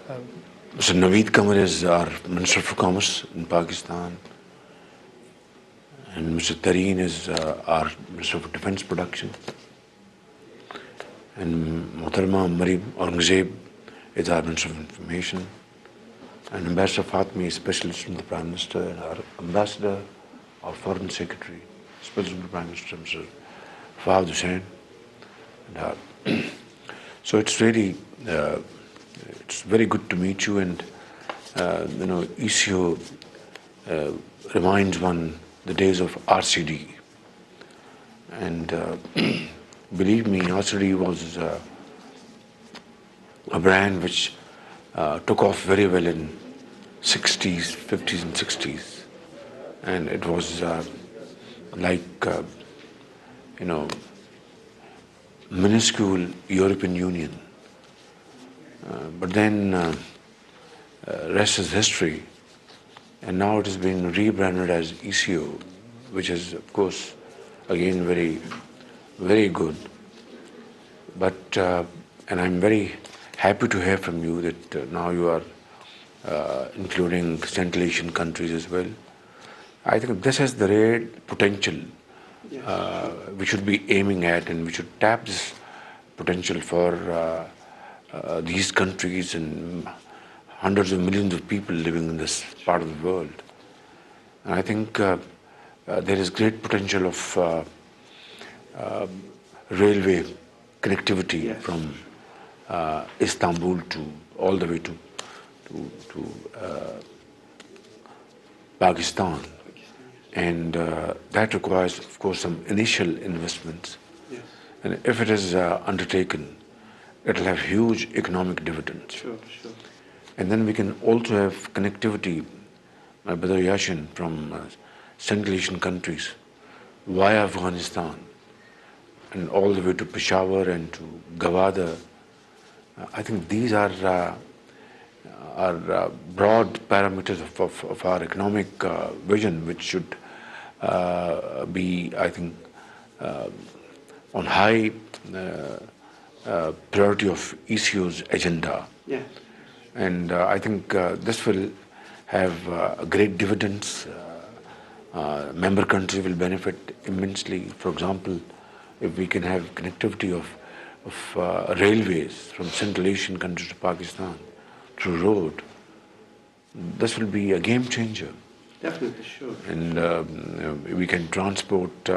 Mr. Naveed Qamar is our Minister for Commerce in Pakistan, and Mr. Tareen is our Minister for Defence Production, and Mohtarama Maryam Aurangzeb is our Minister of Information, and Ambassador Fatmi is Specialist from the Prime Minister, and our Ambassador, our Foreign Secretary, Specialist from the Prime Minister, Mr. Fawad Hussain. And, so it's really, it's very good to meet you, and ECO reminds one the days of RCD, and believe me, RCD was a brand which took off very well in 60s, 50s and 60s, and it was like minuscule European Union. But then rest is history, and now it has been rebranded as ECO, which is of course again very, very good. But and I'm very happy to hear from you that now you are including Central Asian countries as well. I think this has the rare potential we should be aiming at, and we should tap this potential for these countries and hundreds of millions of people living in this part of the world. And I think there is great potential of railway connectivity from Istanbul to all the way to Pakistan. And that requires, of course, some initial investments. Yes. And if it is undertaken, it will have huge economic dividends. Sure, sure. And then we can also have connectivity, my brother Yashin, from Central Asian countries via Afghanistan and all the way to Peshawar and to Gawada. I think these are broad parameters of our economic vision, which should be, I think, on high priority of ECO's agenda. Yeah. And I think this will have great dividends. Member countries will benefit immensely. For example, if we can have connectivity of railways from Central Asian countries to Pakistan through road, this will be a game changer. Definitely, sure. And we can transport,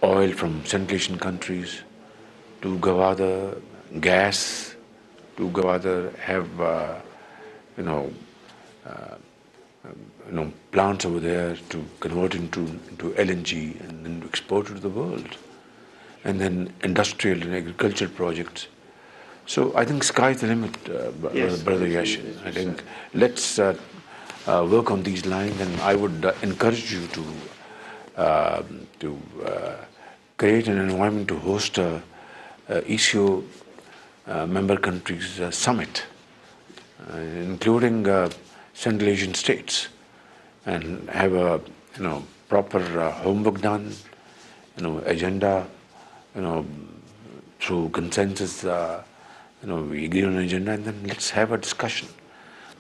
oil from Central Asian countries to Gawada, gas to Gawada, have plants over there to convert into LNG and then export it to the world, and then industrial and agricultural projects. So I think sky's the limit, Yes, Brother Yashin. I think let's work on these lines, and I would encourage you to create an environment to host a ECO member countries summit, including Central Asian states, and have a proper homework done, agenda, through consensus. We agree on an agenda, and then let's have a discussion.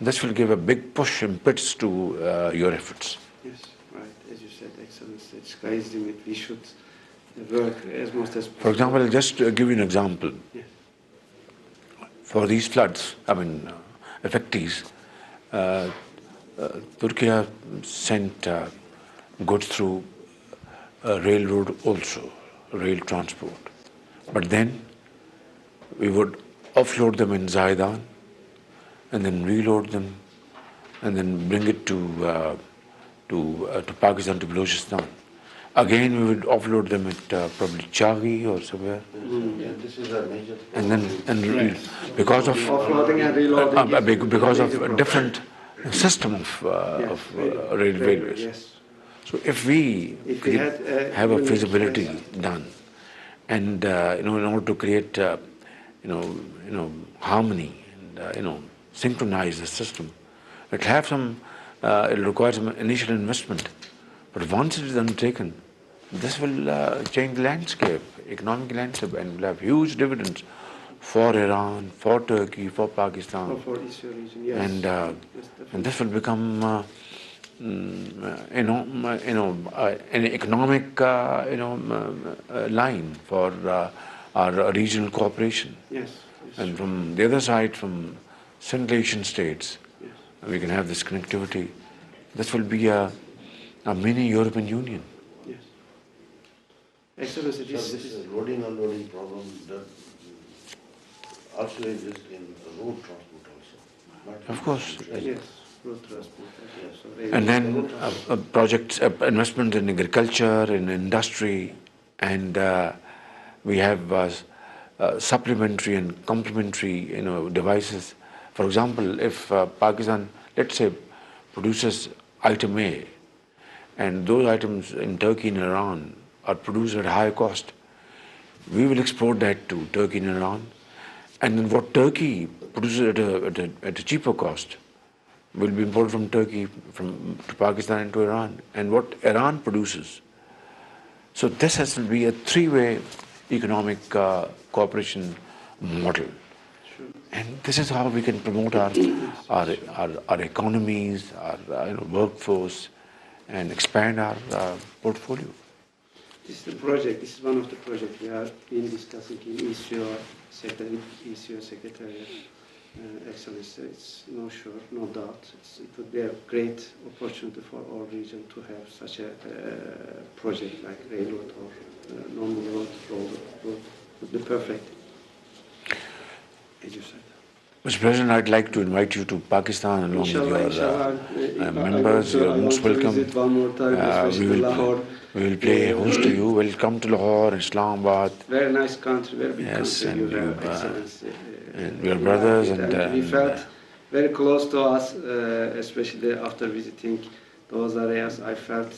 This will give a big push, impetus to your efforts. Yes, right. As you said, Excellency, sky is the limit. We should work as much as possible. For example, I'll just give you an example. Yes. For these floods, affectees, Turkey sent goods through railroad also, rail transport. But then we would offload them in Zaidan and then reload them and then bring it to Pakistan, to Balochistan. Again, we would offload them at probably Chagi or somewhere. Yeah, this is a major. And then because of Offloading and reloading. because of a different system of railways. Yes. So if we have a feasibility done, and in order to create harmony and synchronize the system, it'll have some. It'll require some initial investment, but once it is undertaken, this will change the landscape, economic landscape, and will have huge dividends for Iran, for Turkey, for Pakistan. For Asia region, yes. And Yes, and this will become an economic line for our regional cooperation. yes. And from the other side, from Central Asian states, Yes. we can have this connectivity. This will be a mini European Union. Yes. Excellency, So this loading unloading problem that also exists in road transport also. Not Of course. yes, road transport. Yes. So And then projects, investment in agriculture, in industry, and we have supplementary and complementary, devices. For example, if Pakistan, let's say, produces item A, and those items in Turkey and Iran are produced at higher cost, we will export that to Turkey and Iran, and then what Turkey produces at a cheaper cost will be imported from Turkey to Pakistan and to Iran, and what Iran produces. So this has to be a three-way economic cooperation model. Sure. And this is how we can promote our economies, our workforce, and expand our portfolio. This is the project. This is one of the projects we are been discussing in ECO Secretariat. Excellency, it's no doubt. It would be a great opportunity for our region to have such a project like railroad or normal road would be perfect, as you said. Mr. President, I'd like to invite you to Pakistan along with your members. You're most welcome. One more time, especially Lahore. We will play host to you. We'll come to Lahore, Islamabad. Very nice country, very big Yes, country. and You have you, Excellency. and your brothers we felt very close to us, especially after visiting those areas. I felt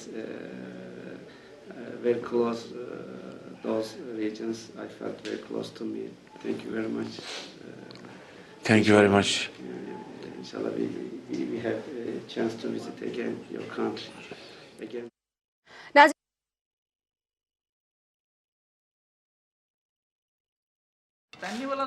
very close those regions. I felt very close to me. Thank you very much. Thank you very much. Inshallah, we have a chance to visit again your country again. पहनने वाला